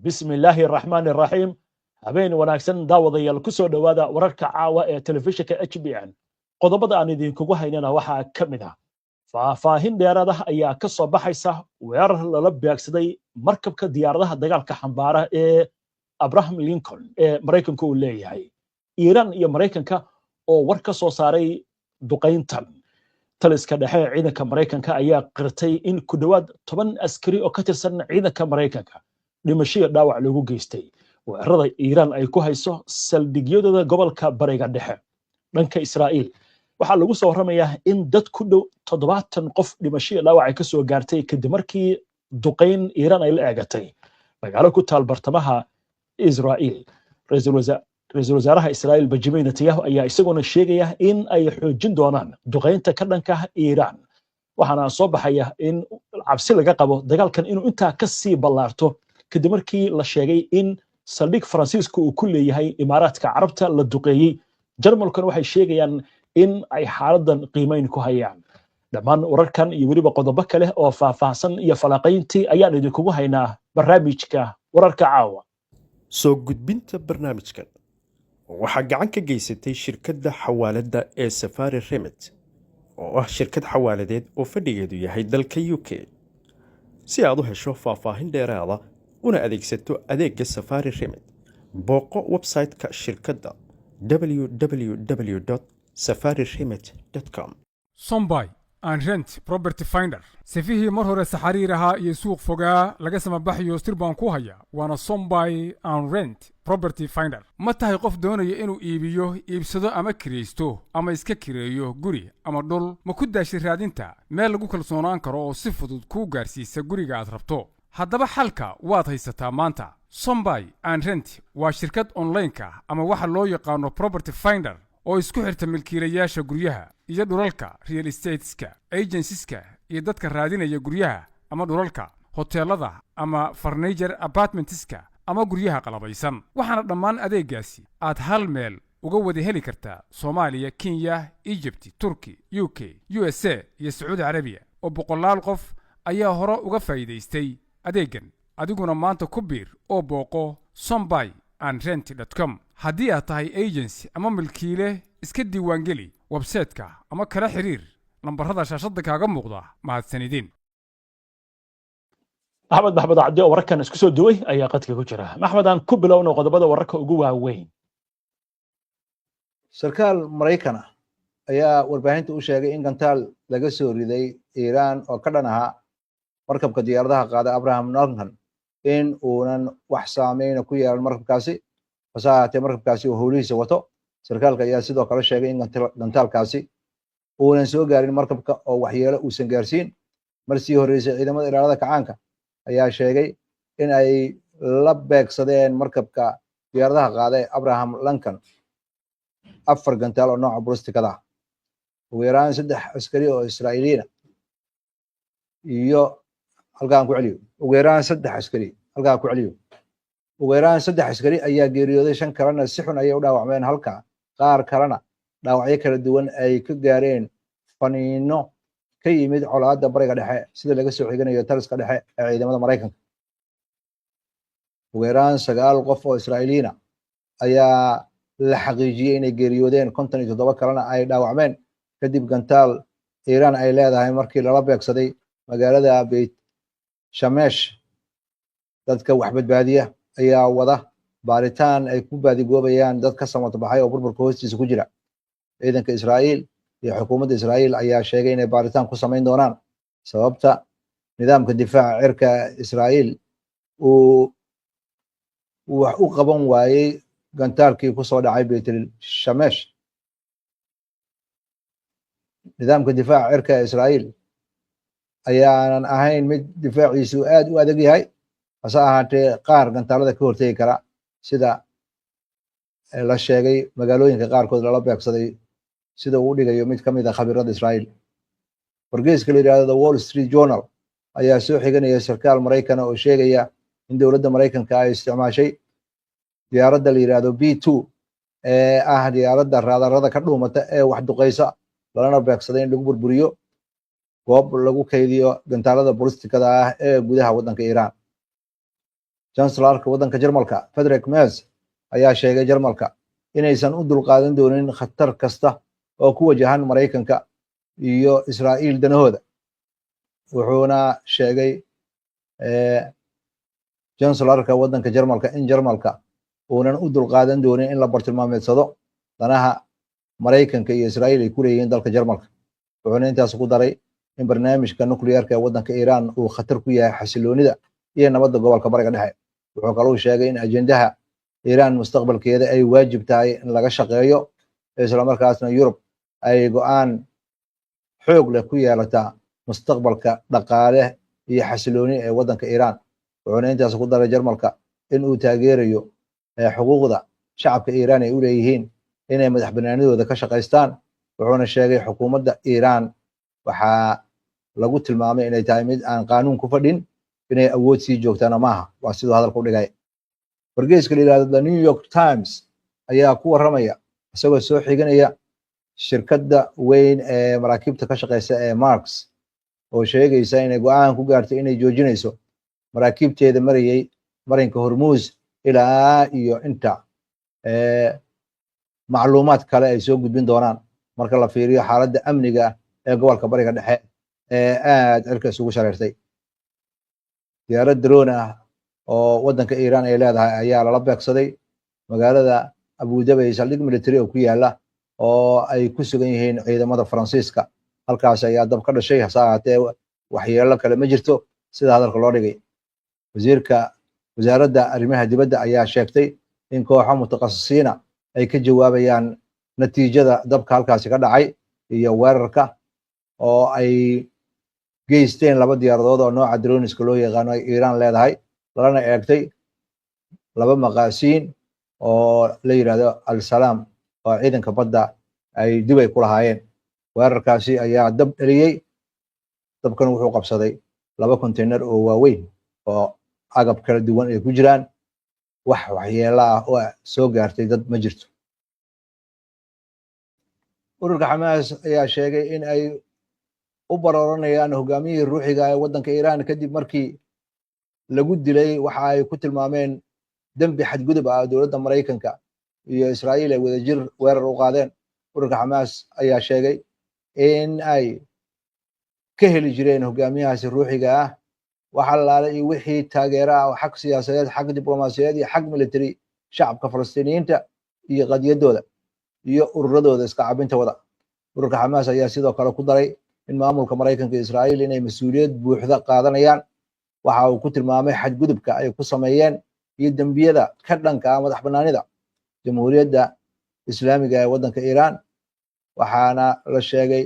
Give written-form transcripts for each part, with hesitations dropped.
بسم الله الرحمن الرحيم habeen wanaagsan daawadayaal ku soo dhawaada wararka caawa ee telefishinka HBN qodobada aan idinkugu haynana waxaa ka mid ah faahfaahin dheeraad ah ayaa ka soo baxaysa weerar lala beegsaday markabka diyaaradaha dagaalka xambaara ee Abraham Lincoln ee Mareykanku uu leeyahay Iiraan iyo Mareykanka oo war ka soo saaray duqeyntan taliska dhexe ee ciidanka Mareykanka ayaa qirtay in ku dhawaad 10 askari oo ka tirsan ciidanka Mareykanka dhimasho dhaawac lagu geystay weerarada Iiraan ay ku hayso saldhigyada gobolka bariga dhexe dhanka Israa'iil waxa lagu soo waramayaa in dad ku dhow 70 qof dhimasho dhaawac ay ka soo gaartay kadib markii duqeyn Iiraan ay la eegatay magaalo ku taal bartamaha Israa'iil ra'iisul wasaaraha Israa'iil Benjamin Netanyahu ayaa isaguna sheegaya in ay xoojin doonaan duqeynta ka dhanka Iiraan waxaana soo baxaya in cabsi laga qabo dagaalkan inuu intaa ka sii ballaarto kadib markii la sheegay in saldhig Faransiisku uu ku leeyahay Imaaraadka Carabta la duqeeyay Jarmalkan waxay sheegayaan in ay xaaladan qiimeyn ku hayaan dhammaan wararkan iyo waliba qodobo kale oo faahfaahsan iyo falaqayntii ayaan idinkugu haynaa barnaamijka wararka caawa soo gudbinta barnaamijkan waxaa gacan ka geysatay shirkadda xawaaladda ee Safari Remit oo ah shirkad xawaaladeed oo fadhigeedu yahay dalka UK si aad u hesho faahfaahin dheeraada una adeegsato adeegga Safari Remit booqo website-ka shirkadda www.safariremit.com Sombay and Rent Property Finder sifihii mar hore saxariir ahaa iyo suuq fogaa laga samabaxayo sir baan ku haya waana Sombay and Rent Property Finder ma tahay qof doonaya inuu iibsado ama kireysto ama iska kireeyo guri ama dhul ma ku daashay raadinta meel lagu kalsoonaan karo oo si fudud ku gaarsiisa guriga aad rabto haddaba xalka waad haysataa maanta Sombay and Rent waa shirkad online-ka ama waxa loo yaqaano Property Finder oo isku xirta milkiilayaasha guryaha iyo dhulalka real estateska agencies-ka iyo dadka raadinaya guryaha ama dhulalka hoteelada ama furniture apartmentska ama guryaha qalabaysan waxaana dhammaan adeegaasi aad hal meel uga wada heli kartaa Soomaaliya, Kenya, Egypt, Turkey, UK, USA iyo Saudi Arabia oo boqolaal qof ayaa hore uga faa'iideystay adeegan adiguna maanta ku biir oo booqo sombayandrent.com haddii aad tahay agency ama milkiile iska diiwaangeli website-ka ama kala xiriir lambarada shaashada kaaga muuqda mahadsanidin Axmed Maxamed Cabdi oo wararkan isku soo duway ayaa qadka ku jira Maxamed aan ku bilowno qodobada wararka ugu waaweyn sarkaal Mareykan ayaa warbaahinta u sheegay in gantaal laga soo riday Iiraan oo ka dhan ahaa markabka diyaaradaha qaada Abraham Lincoln in uunan wax saameyn ku yeelan markabkaasi fasaahate markabkaasi oo howlihiisa wato sarkaalka ayaa sidoo kale sheegay in gantaalkaasi uunan soo gaarin markabka oo waxyeelo uusan gaarsiin markii horeysay ciidamada ilaalada kacaanka ayaa sheegay in ay la beegsadeen markabka diyaaradaha qaada ee Abraham Lincoln 4 gantaal oo nooca ballistikada ugu yaraan 3 askari oo Israa'iiliyiin iyo halkaan ku celiyo ugu yaraan 3 askari halkaan ku celiyo ugu yaraan 3 askari ayaa geeriyooday 5 kalena si xun ayay u dhaawacmeen halka qaar kalena dhaawacyo kala duwan ay ka gaareen faniino ka yimid colaadda bariga dhexe sida laga soo xiganayo taliska dhexe ee ciidamada Mareykanka ugu yaraan 9 qof oo Israa'iiliyiin ayaa la xaqiijiyay inay geeriyoodeen 57 kalena ay dhaawacmeen kadib gantaal Iiraan ay leedahay markii lala beegsaday magaalada Beit Shemesh dadka wax badbaadiya ayaa wada baaritaan ay ku baadigoobayaan dad ka samato baxay oo burburka hoostiisa ku jira ciidanka Israa'iil iyo xukuumadda Israa'iil ayaa sheegay inay baaritaan ku sameyn doonaan sababta nidaamka difaaca cirka Israa'iil uu wax u qaban waayay gantaalkii ku soo dhacay Beit Shemesh nidaamka difaaca cirka Israa'iil ayaanan ahayn mid difaaciisu aad u adag yahay hase ahaatee qaar gantaalada ka hortegi kara sida la sheegay magaalooyinka qaarkood lala beegsaday sida uu dhigayo mid ka mid ah khabiirada Israa'iil wargeyska la yiraahdo The Wall Street Journal ayaa soo xiganaya sarkaal Mareykan oo sheegaya in dowladda Mareykanka ay isticmaashay diyaaradda la yiraahdo B2 ee ah diyaaradda raadarada ka dhuumata ee wax duqeysa lana beegsaday in lagu burburiyo goob lagu kaydiyo gantaalada ballistikada ah ee gudaha waddanka Iiraan chancelarka waddanka Jarmalka Friedrich Merz ayaa sheegay Jarmalka inaysan u dulqaadan doonin khatar kasta oo ku wajahan Maraykanka iyo Israa'iil danahooda. wuxuuna sheegay chancelarka waddanka Jarmalka in Jarmalka uunan u dulqaadan doonin in la bartilmaameedsado danaha Maraykanka iyo Israa'iil ay ku leeyihiin dalka Jarmalka. wuxuuna intaas ku daray in barnaamijka nukliyeerka ee waddanka Iiraan uu khatar ku yahay xasiloonida iyo nabadda gobolka Bariga Dhexe. wuxuu kaloo sheegay in ajendaha Iiraan mustaqbalkeeda ay waajib tahay in laga shaqeeyo isla markaasna Yurub ay go'aan xoog leh ku yeelataa mustaqbalka dhaqaale iyo xasilooni ee waddanka Iiraan. wuxuuna intaas ku daray Jarmalka in uu taageerayo xuquuqda shacabka Iiraan ay u leeyihiin inay madax banaanidooda ka shaqaystaan. wuxuuna sheegay xukuumadda Iiraan waxaa lagu tilmaamay inay tahay mid aan qaanuun ku fadhin, inay awood sii joogtana maaha. waa sidoo hadalka u dhigay. wargeyska la yidhahdo The New York Times ayaa ku warramaya isagoo soo xiganaya shirkadda weyn ee maraakiibta ka shaqeysa ee Maersk oo sheegaysa inay go'aan ku gaartay inay joojinayso maraakiibteeda marayay marinka Hormuz ilaa iyo inta macluumaad kale ay soo gudbin doonaan marka la fiiriyo xaaladda amniga ee gobolka Bariga Dhexe ee aad cirka isugu shareertay. diyaarad drone ah oo waddanka Iiraan ay leedahay ayaa lala beegsaday magaalada Abu Dhabi saldhig military oo ku yaala oo ay ku sugan yihiin ciidamada Faransiiska. halkaas ayaa dab ka dhashay, hase ahaatee waxyeello kale ma jirto sida hadalka loo dhigay. wasaaradda arrimaha dibadda ayaa sheegtay in kooxo mutakhasisiina ay ka jawaabayaan natiijada dabka halkaasi ka dhacay iyo weerarka oo ay geysteen 2 diyaaradood oo nooca droniska loo yaqaano ay Iiraan leedahay, lana eegtay 2 maqaasiin oo la yiraahdo Al-Salaam oo ciidanka badda ay Dubai ku lahaayeen. weerarkaasi ayaa dab dhaliyay. dabkan wuxuu qabsaday 2 container oo waaweyn oo agab kala duwan ay ku jiraan. wax waxyeello ah oo soo gaartay dad ma jirto. ururka Xamaas ayaa sheegay in ay u barooranayaan hogaamiyihii ruuxiga ee waddanka Iiraan kadib markii lagu dilay waxa ay ku tilmaameen dembi xadgudub ah dowladda Maraykanka iyo Israa'iil ay wadajir weerar u qaadeen. ururka Xamaas ayaa sheegay in ay ka heli jireen hogaamiyahaasi ruuxiga ah wax allaale iyo wixii taageero ah oo xag siyaasadeed, xag diblomaasiyadeed iyo xag military shacabka Falastiiniyiinta iyo qadiyadooda iyo ururadooda iska cabinta wada. ururka Xamaas ayaa sidoo kale ku daray in maamulka Maraykanka iyo Israa'iil inay mas'uuliyad buuxda qaadanayaan waxa uu ku tilmaamay xadgudubka ay ku sameeyeen iyo dembiyada ka dhanka ah madax bannaanida jamhuuriyadda islaamiga ee waddanka Iiraan. waxaana la sheegay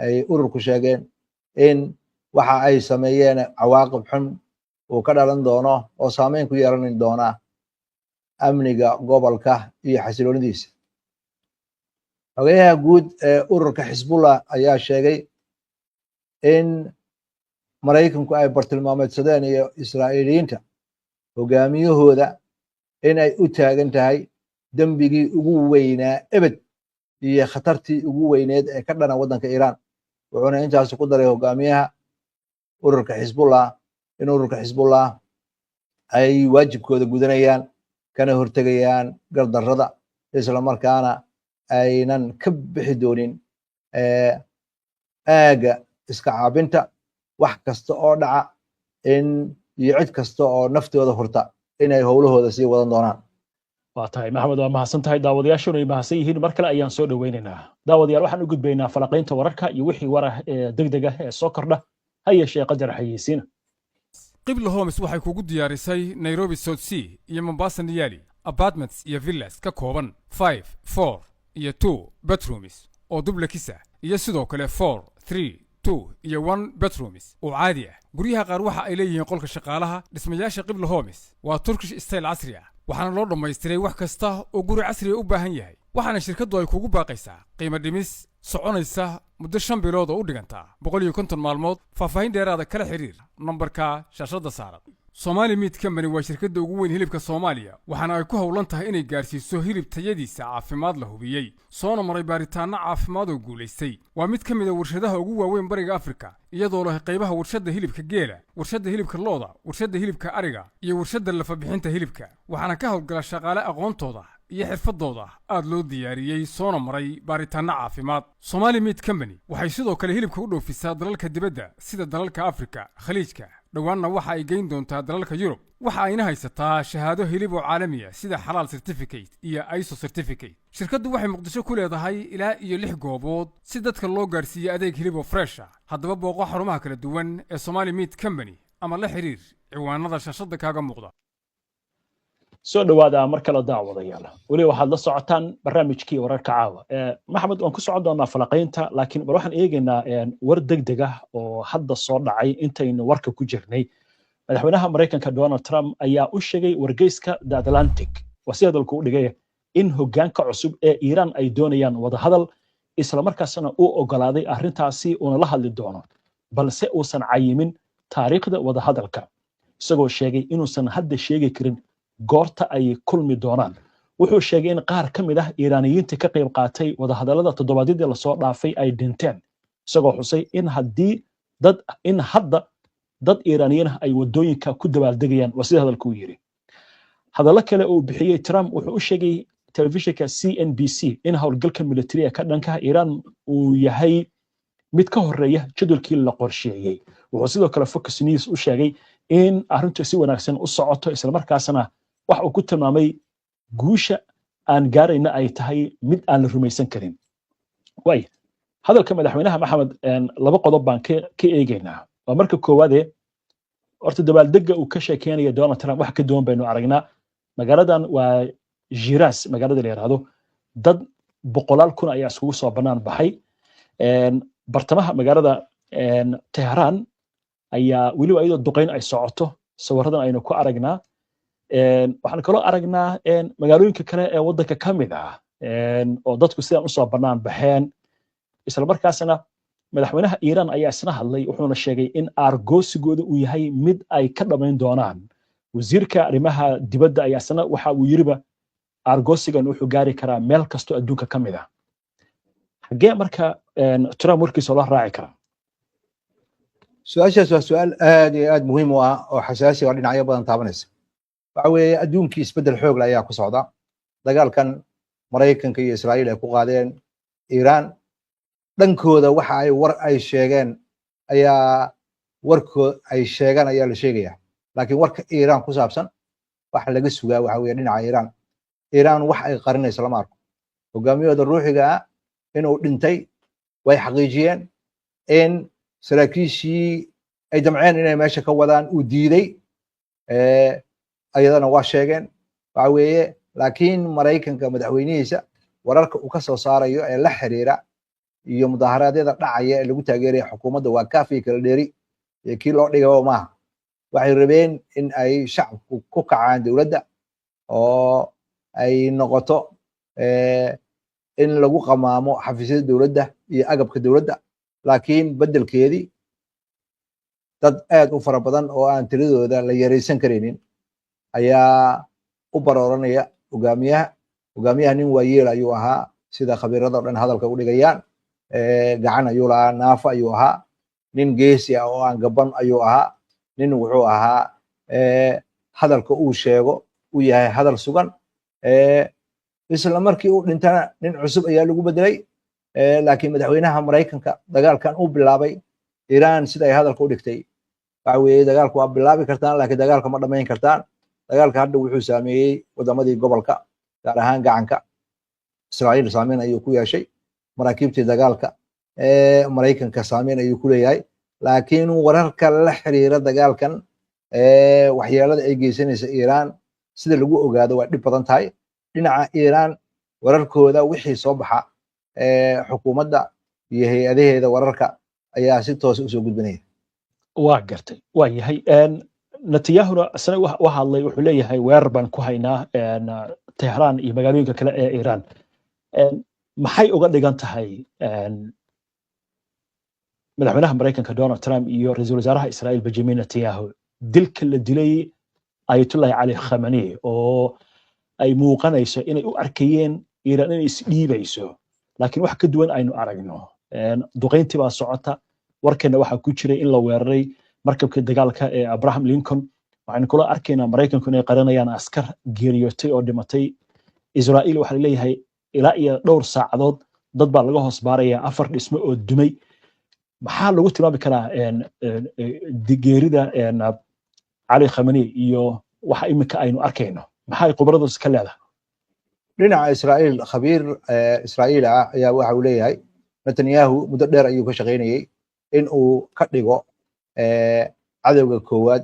ay ururku sheegeen in waxa ay sameeyeen cawaaqib xun uu ka dhalan doono oo saameyn ku yeelan doona amniga gobolka iyo xasiloonidiisa. xogayaha guud ee ururka Xisbullah ayaa sheegay in Maraykanku ay bartilmaameedsadeen iyo Israa'iiliyiinta hogaamiyahooda in ay u taagan tahay dembigii ugu weynaa ebed iyo khatartii ugu weyneed ee ka dhana waddanka Iiraan. wuxuuna intaas ku daray hogaamiyaha ururka Xisbullah in ururka Xisbullah ay waajibkooda gudanayaan kana hortegayaan gardarrada isla markaana aynan ka bixi doonin aaga iska caabinta wax kasta oo dhaca in iyo cid kasta oo naftooda hurta inay howlahooda sii wadan doonaan. waa tahay maxamed, waa mahadsan tahay. daawadayaashuna ay mahadsan yihiin. mar kale ayaan soo dhaweynaynaa. daawadayaal waxaan u gudbaynaa falaqaynta wararka iyo wixii warah ee degdega ee soo kordha ha yeeshee qadar xayeysiina. qibla homes waxay kugu diyaarisay Nairobi South Sea iyo Mombasa Niyali apartments iyo villas ka kooban 5, 4 iyo 2 bedrooms oo dublekisa iyo sidoo kale 4, 3, 2 iyo 1 bedrooms oo caadi ah. guryaha qaar waxa ay leeyihiin qolka shaqaalaha. dhismayaasha qibla homes waa Turkish style casri ah, waxaana loo dhammaystiray wax kasta oo guri casri ah u baahan yahay. waxaana shirkaddu ay kugu baaqaysaa qiimo dhimis soconaysa muddo 5 bilood oo u dhiganta 150 maalmood. faahfaahin dheeraada kala xiriir nambarka shaashada saaran. Somali Meat Company waa shirkadda ugu weyn hilibka Soomaaliya waxaana ay ku howlan tahay inay gaarsiiso hilib tayadiisa caafimaad la hubiyey soona maray baaritaanno caafimaad oo guulaystay waa mid ka mid ah warshadaha ugu waaweyn bariga Afrika iyadoo leh qaybaha warshadda hilibka geela warshadda hilibka looda warshadda hilibka ariga iyo warshadda lafa bixinta hilibka waxaana ka howlgala shaqaale aqoontooda iyo xirfadooda aad loo diyaariyey soona maray baaritaanno caafimaad Somali Meat Company waxay sidoo kale hilibka u dhoofisaa dalalka dibadda sida dalalka Afrika Khaliijka dhawaanna waxa ay geyn doontaa dalalka Yurub waxa ayna haysataa shahaado hilib oo caalami ah sida Halal Certificate iyo ISO Certificate shirkaddu waxay Muqdisho ku leedahay ilaa iyo 6 goobood si dadka loo gaarsiiyo adeeg hilib oo fresh ah haddaba booqo xarumaha kala duwan ee Somali Meat Company ama la xiriir ciwaanada shashada kaaga muuqda soo dhawaada mar kale daawadayaal wali waxaad la socotaan barnaamijkii wararka caawa maxamed waan ku socon doonaa falaqaynta laakiin bal waxaan eegaynaa war degdeg ah oo hadda soo dhacay intaynu warka ku jirnay madaxweynaha Mareykanka Donald Trump ayaa u sheegay wargeyska The Atlantic wasiidalku u dhigay in hoggaanka cusub ee Iran ay doonayaan wada hadal isla markaasna uu ogolaaday arrintaasi uu la hadli doono balse uusan cayimin taariikhda wada hadalka isagoo sheegay inuusan hadda sheegi karin goorta ay kulmi doonaan wuxuu sheegay in qaar ka mid ah Iiraaniyiinta ka qayb qaatay wada hadallada toddobaadyadii la soo dhaafay ay dhinteen isagoo xusay in hadda dad Iiraaniyiin ay wadooyinka ku dabaaldegayaan wasida hadalku yiri hadallo kale oo bixiyay Trump wuxuu u sheegay telefishinka CNBC in howlgalka militariga ka dhanka Iran uu yahay mid ka horeeya jadwalkii la qorsheeyay wuxuu sidoo kale Fox News u sheegay in arrintu si wanaagsan u socoto isla markaasna wax uu ku tilmaamay guusha aan gaarayna ay tahay mid aan la rumaysan karin way hadalka madaxweynaha Maxamed laba qodob baan ka eegaynaa waa marka koowaad horta dabaaldega uu ka sheekeynaya Donald Trump wax ka duwan baynu aragnaa magaaladan waa Shiraz magaalada la yiraahdo dad boqolaal kun ayaa isugu soo banaan baxay bartamaha magaalada Tehran ayaa waliba iyadoo duqeyn ay socoto sawiradan aynu ku aragnaa waxaan kaloo aragnaa magaalooyinka kale ee waddanka ka mid ah oo dadku sidan u soo banaan baxeen isla markaasna madaxweynaha Iran ayaa isna hadlay wuxuuna sheegay in argoosigooda uu yahay mid ay ka dhamayn doonaan wasiirka arrimaha dibadda ayaa isna waxa uu yiriba argoosigan wuxuu gaari karaa meel kasto adduunka ka mid ah xagee marka Trump warkiisa loo raaci karaa su-aashaas waa su-aal aad iyo aad muhiim u ah oo xasaasi oo dhinacyo badan taabanaysa waxa weeye adduunkii isbeddel xoog leh ayaa ku socda dagaalkan Mareykanka iyo Israa'iil ay ku qaadeen Iran dhankooda waxa ay war ay sheegeen ayaa la sheegaya laakiin warka Iran ku saabsan waxa laga sugaa waxa weeye dhinaca Iran wax ay qarinayso lama arko hogaamiyada ruuxiga ah inuu dhintay way xaqiijiyeen in saraakiishii ay damceen inay meesha ka wadaan uu diiday ayadana waa sheegeen waxa weeye laakiin Mareykanka madaxweynihiisa wararka uu ka soo saarayo ee la xiriira iyo mudaharaadyada dhacaya ee lagu taageerayo xukuumadda waa kaafi kala dheeri ee kii loo dhigay maaha waxay rabeen in ay shacabku ku kacaan dowladda oo ay noqoto in lagu qamaamo xafiisyada dowladda iyo agabka dowladda laakiin beddelkeedii dad aad u fara badan oo aan tiradooda la yareysan karaynin ayaa u barooranaya hogaamiyaha nin waayeel ayuu ahaa sida khabiirada oo dhan hadalka u dhigayaan gacan ayuu lahaa naafa ayuu ahaa nin geesi ah oo aan gaban ayuu ahaa nin wuxuu ahaa hadalka uu sheego uu yahay hadal sugan isla markii uu dhintana nin cusub ayaa lagu bedelay laakiin madaxweynaha Mareykanka dagaalkan uu bilaabay Iran sida ay hadalka u dhigtay waxa weeye dagaalku waa bilaabi kartaan laakiin dagaalka ma dhamayn kartaan dagaalka hadda wuxuu saameeyay wadamadii gobolka gaar ahaan gacanka Israa'iil saameyn ayuu ku yeeshay maraakiibtii dagaalka Mareykanka saameyn ayuu ku leeyahay laakiin wararka la xiriira dagaalkan waxyeelada ay geysanaysa Iran sida lagu ogaado waa dhib badan tahay dhinaca Iran wararkooda wixii soo baxa xukuumadda iyo hay'adaheeda wararka ayaa si toos u soo gudbinaya waa gartay waa yahay Netanyahu asna waxa hadlay wuxuu leeyahay weerar baan ku haynaa Tehran iyo magaalooyinka kale ee Iran maxay uga dhigan tahay madaxweynaha Mareykanka Donald Trump iyo ra'iisul wasaaraha Israa'iil Benjamin Netanyahu dilka la dilay ayatullahi cali khamani oo ay muuqanayso inay u arkayeen iiraan inay isdhiibayso laakiin wax ka duwan aynu aragno duqayntii baa socota warkeena waxaa ku jiray in la weeraray markabka dagaalka ee Abraham Lincoln waxaan kula arkaynaa Mareykanku inay qaranayaan askar geeriyootay oo dhimatay Israa'iil waxa leeyahay ilaa iyo dhowr saacadood dad baa laga hoos baaraya 4 dhismo oo dumay maxaa lagu tilmaami karaa geerida cali khamani iyo waxa imika aynu arkayno maxay khibradu iska leedahay dhinaca Israa'iil khabiir Israa'iil ayaa waxa uu leeyahay Netanyahu muddo dheer ayuu ka shaqeynayay in uu ka dhigo cadawga koowaad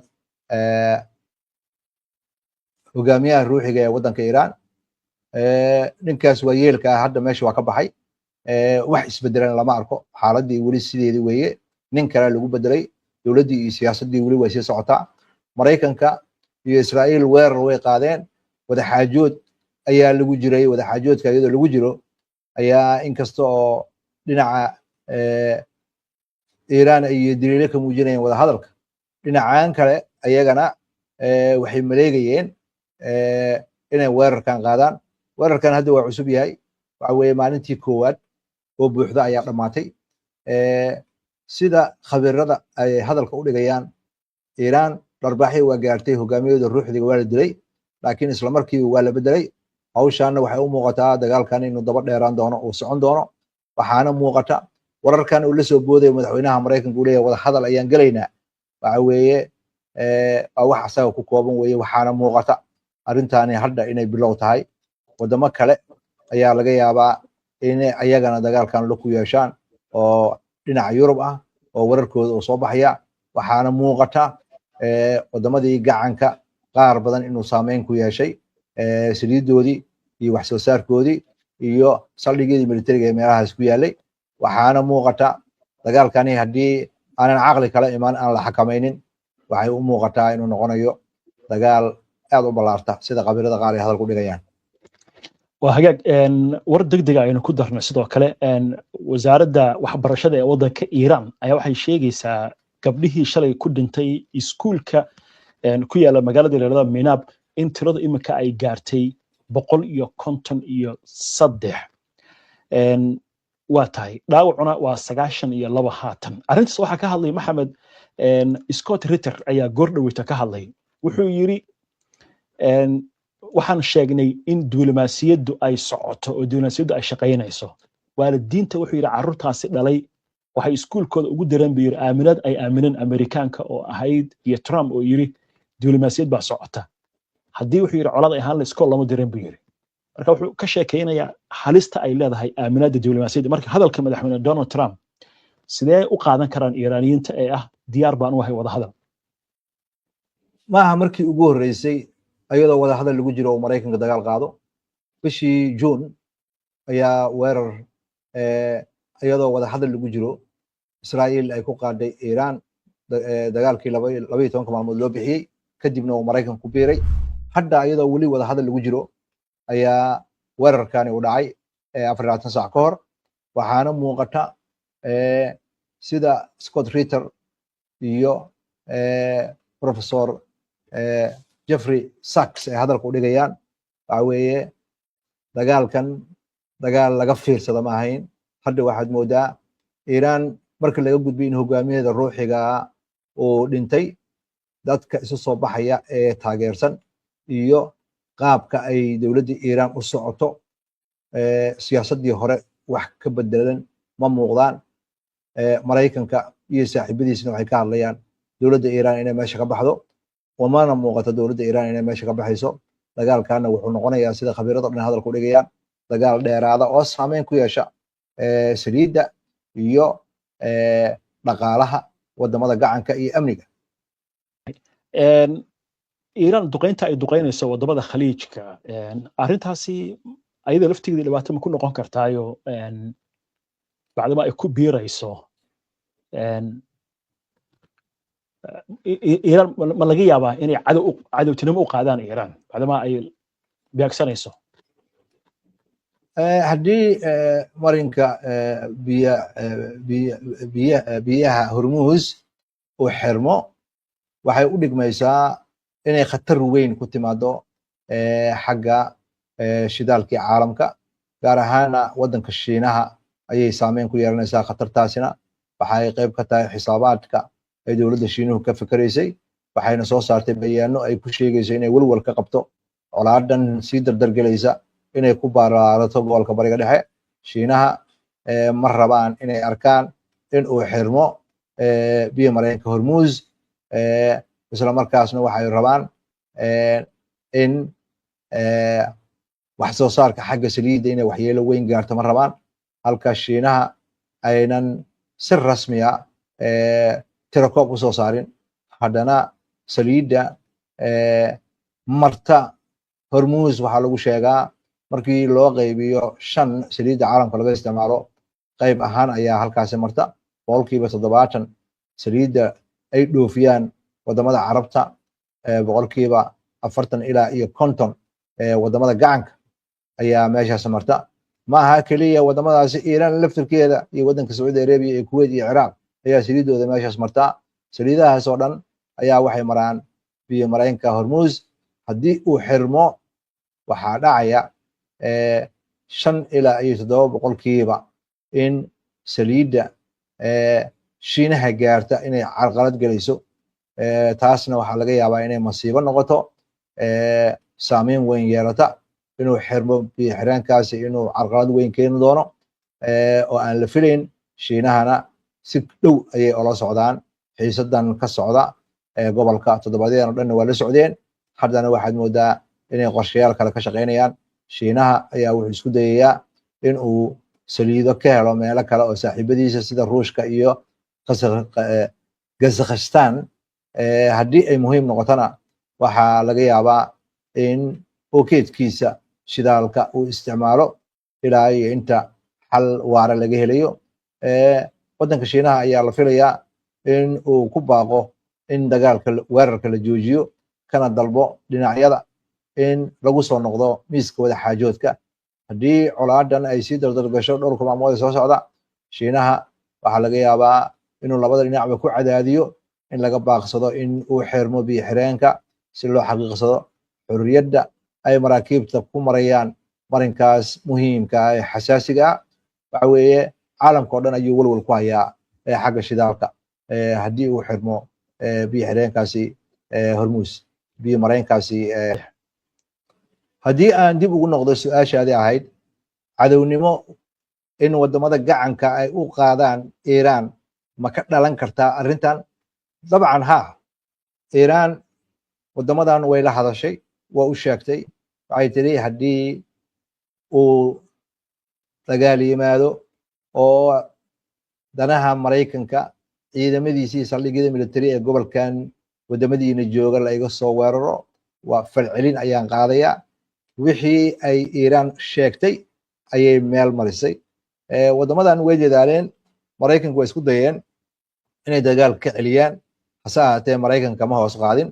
hogaamiyaha ruuxiga ee waddanka Iiraan ninkaas waa yeelka hadda meesha waa ka baxay wax isbedelan lama arko xaaladii weli sideedii weeye nin kale lagu bedelay dowladdii iyo siyaasaddii weli way sii socotaa Mareykanka iyo Israa'iil weerar way qaadeen wada xaajood ayaa lagu jiray wada xaajoodka iyadoo lagu jiro ayaa inkasta oo dhinaca Iiraan ay daliilo ka muujinayeen wada hadalka dhinacaan kale ayagana waxay maleegayeen inay weerarkan qaadaan weerarkan hadda waa cusub yahay waxa weeye maalintii koowaad oo buuxda ayaa dhamaatay sida khabiirada ay hadalka u dhigayaan Iiraan darbaaxi waa gaartay hogaamiyada ruuxdiga waa la dilay laakiin isla markii waa la bedelay hawshaana waxay u muuqataa dagaalkan inuu daba dheeraan doono oo socon doono waxaana muuqata wararkan uu la soo booday madaxweynaha Mareykanka uu leeyahay wada hadal ayaan galaynaa waxa weeye wax asaga ku kooban weeye waxaana muuqata arrintaani hadda inay bilow tahay wadamo kale ayaa laga yaabaa in ayagana dagaalkan la ku yeeshaan oo dhinaca Yurub ah oo wararkooda oo soo baxaya waxaana muuqata wadamadii gacanka qaar badan inuu saameyn ku yeeshay saliidoodii iyo wax soo saarkoodii iyo saldhigyadii militariga ee meelahaas ku yaalay waxaana muuqata dagaalkani haddii aanan caqli kala imaan aan la xakamaynin waxay u muuqataa inuu noqonayo dagaal aad u balaarta sida qabiilada qaar ay hadal ku dhigayaan waa hagaag war degdeg aynu ku darno sidoo kale wasaaradda waxbarashada ee waddanka Iiraan ayaa waxay sheegaysaa gabdhihii shalay ku dhintay iskuulka ku yaala magaalada leelada Minab in tirada imika ay gaartay 153 waa tahay dhaawacuna waa 92 haatan arrintaas waxa ka hadlay Maxamed Scott Ritter ayaa goor dhaweyta ka hadlay wuxuu yiri waxaan sheegnay in diblomaasiyaddu ay socoto oo diblomaasiyaddu ay shaqeynayso waalidiinta wuxuu yiri carruurtaasi dhalay waxay iskuulkooda ugu dareen biyir aaminad ay aamineen Amerikaanka oo ahayd iyo Trump oo yiri diblomaasiyad baa socota haddii wuxuu yiri colaad ahaan la iskool lama dareen biyir marka wuxuu ka sheekeynayaa halista ay leedahay aaminada diblomaasiyadda marka hadalka madaxweyne Donald Trump sidee u qaadan karaan Iiraaniyiinta ee ah diyaar baan u ahay wada hadal maaha markii ugu horeysay ayadoo wada hadal lagu jiro oo Mareykanka dagaal qaado bishii June ayaa weerar ayadoo wada hadal lagu jiro Israa'iil ay ku qaaday Iiraan dagaalkii 12 maalmood loo bixiyay kadibna uu Mareykanku ku biiray hadda ayadoo wali wada hadal lagu jiro ayaa weerarkani u dhacay 24 saac ka hor waxaana muuqata sida Scott Ritter iyo Professor Jeffrey Sachs ay hadalka u dhigayaan waxa weeye dagaalkan dagaal laga fiirsado ma ahayn hadda waxaad moodaa Iiraan marka laga gudbay in hogaamiyada ruuxiga oo dhintay dadka isu soo baxaya ee taageersan iyo qaabka ay dowladda Iiraan u socoto siyaasadii hore wax ka bedelan ma muuqdaan Mareykanka iyo saaxiibadiisna waxay ka hadlayaan dowladda Iiraan inay meesha ka baxdo ومانا موقتا دولة إيران إنها ماشي كبحيسو دقال كان وحو نقونيا سيدا خبيرات من هذا الكل إيجيان دقال ديرادا oo saameyn ku yeesha saliidda iyo dhaqaalaha wadamada gacanka iyo amniga Iiraan duqeynta ay duqeynayso wadamada khaliijka arrintaasi ayada laftigeeda dhibaato ma ku noqon kartaayo bacdama ay ku biirayso Iiraan ma laga yaabaa inay cadowtinimo u qaadaan Iiraan bacdama ay beegsanayso haddii marinka biyaha Hormuz uu xirmo waxay u dhigmaysaa inay khatar weyn ku timaado xagga shidaalkii caalamka gaar ahaana waddanka shiinaha ayay saameyn ku yeelanaysaa khatartaasina waxay qayb ka tahay xisaabaadka ay dowladda shiinuhu ka fikiraysay waxayna soo saartay bayaano ay ku sheegayso inay walwal ka qabto colaadan sii dardargelaysa inay ku baaraarato gobolka bariga dhexe shiinaha ma rabaan inay arkaan in uu xirmo biyo mareenka hormuuz isla markaasna waxay rabaan in wax soo saarka xagga saliidda inay waxyeelo weyn gaarto ma rabaan halka shiinaha aynan si rasmiya tirakoob u soo saarin haddana saliidda marta hormuuz waxaa lagu sheegaa markii loo qaybiyo 5 saliidda caalamka laga isticmaalo qayb ahaan ayaa halkaasi marta 70% saliidda ay dhoofiyaan wadamada carabta 40 ilaa 50 wadamada gacanka ayaa meeshaas marta ma aha kaliya wadamadaasi Iiraan laftirkeeda iyo wadanka Saudi Arabia iyo Kuwait iyo Iraq ayaa saliidooda meeshaas marta saliidahaas oo dhan ayaa waxay maraan biyo mareenka hormuuz haddii uu xirmo waxaa dhacaya 5 ilaa 7% in saliidda shiinaha gaarta inay carqalad gelayso taasna waxaa laga yaabaa inay masiibo noqoto saameyn weyn yeelata inuu xirmo biyo xireenkaasi inuu carqalad weyn keeni doono oo aan la filayn shiinahana si dhow ayay ula socdaan xiisadan ka socda gobolka toddobaadyadaan oo dhan waa la socdeen haddana waxaad moodaa inay qorshayaal kale ka shaqaynayaan shiinaha ayaa wuxuu isku dayayaa in uu saliido ka helo meelo kale oo saaxiibadiisa sida ruushka iyo kazakhstan haddii ay muhiim noqotona waxaa laga yaabaa in okeedkiisa shidaalka uu isticmaalo ilaa iyo inta xal waara laga helayo waddanka shiinaha ayaa la filayaa in uu ku baaqo in dagaalka weerarka la joojiyo kana dalbo dhinacyada in lagu soo noqdo miiska wada xaajoodka haddii colaadan ay sii dardargasho dhowrka maalmood soo socda shiinaha waxaa laga yaabaa inuu labada dhinacba ku cadaadiyo in laga baaqsado in uu xirmo biyo xireenka si loo xaqiiqsado xurriyadda ay maraakiibta ku marayaan marinkaas muhiimka ah ee xasaasiga ah waxa weeye caalamka oo dhan ayuu walwal ku hayaa xagga shidaalka haddii uu xirmo biyo xireenkaasi hormuuz biyo mareenkaasi haddii aan dib ugu noqdo su-aashaadii ahayd cadownimo in wadamada gacanka ay u qaadaan Iiraan ma ka dhalan kartaa arrintan dabcan ha Iiraan wadamadan way la hadashay waa u sheegtay waxay tiri haddii uu dagaal yimaado oo danaha Maraykanka ciidamadiisii saldhigyada military ee gobolkan wadamadiina jooga la iga soo weeraro waa falcelin ayaan qaadayaa wixii ay Iiraan sheegtay ayay meel marisay wadamadan way dadaaleen Maraykanku way isku dayeen inay dagaal ka celiyaan hase ahaatee Maraykanka ma hoos qaadin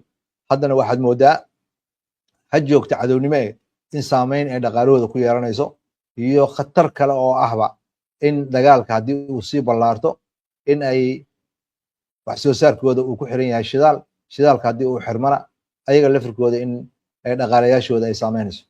haddana waxaad moodaa ha joogta cadownimo in saameyn ay dhaqaalahooda ku yeelanayso iyo khatar kale oo ahba in dagaalka haddii uu sii ballaarto in ay wax soo saarkooda uu ku xiran yahay shidaalka haddii uu xirmana ayaga lafirkooda in dhaqaalayaashooda ay saameynayso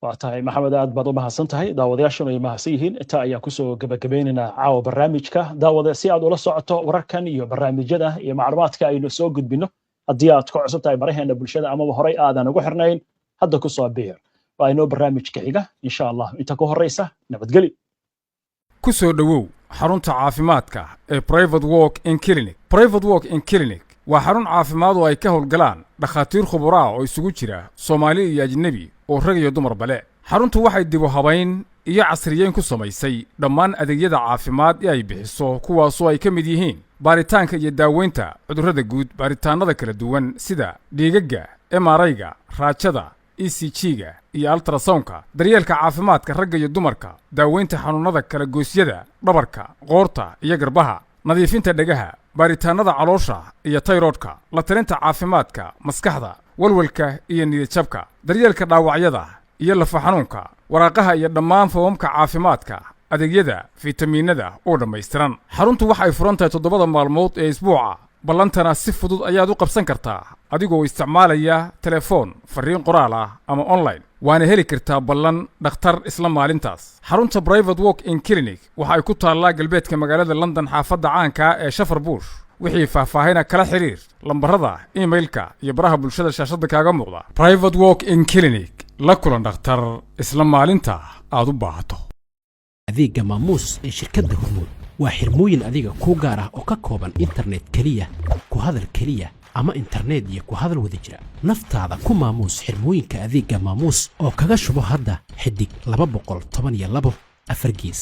waa tahay maxamed aad baad u mahadsan tahay daawadayaashuna ay mahadsan yihiin inta ayaan kusoo gabagabaynaynaa caawa barnaamijka daawada si aad ula socoto wararkan iyo barnaamijyada iyo macluumaadka aynu soo gudbino haddii aad ku cusub tahay baraheena bulshada amaba horey aadan ugu xirnayn hadda ku soo biir waa inoo barnaamijka xiga insha allah inta ku horeysa nabadgeli ku soo dhowow xarunta caafimaadka ee Private Walk in Clinic Private Walk in Clinic waa xarun caafimaad oo ay ka howlgalaan dhakhaatiir khubaro ah oo isugu jira Soomaali iyo ajnabi oo rag iyo dumar bale xaruntu waxay dib u habayn iyo casriyeyn ku samaysay dhammaan adeegyada caafimaad ee ay bixiso kuwaasoo ay ka mid yihiin baaritaanka iyo daaweynta cudurrada guud baaritaanada kala duwan sida dhiigagga MRI-ga raajada ECG-ga iyo ultrasound-ka daryeelka caafimaadka ragga iyo dumarka daaweynta xanuunada kala goosyada dhabarka qoorta iyo garbaha nadiifinta dhagaha baaritaanada caloosha iyo tayroodhka la talinta caafimaadka maskaxda walwalka iyo niyadjabka daryeelka dhaawacyada iyo lafa xanuunka waraaqaha iyo dhammaan foomamka caafimaadka adeegyada fitamiinada oo dhammaystiran xaruntu waxay furan tahay 7 maalmood ee isbuuca ballantana si fudud ayaad u qabsan kartaa adigoo isticmaalaya telefoon fariin qoraal ah ama online waana heli kartaa ballan dhakhtar isla maalintaas xarunta private walk in clinic waxa ay ku taallaa galbeedka magaalada London xaafadda caanka ee Shafar Bush wixii faahfaahina kala xiriir lambarada emailka iyo baraha bulshada shaashada kaaga muuqda private walk in clinic la kulan dhakhtar isla maalinta aad u baahato adeegga maamuus ee shirkadda Hormuud waa xirmooyin adiga ku gaar ah oo ka kooban internet kaliya ku hadal kaliya ama internet iyo ku hadal wada jira naftaada ku maamuus xirmooyinka adeegga maamuus oo kaga shubo hadda xidig 212 4 gees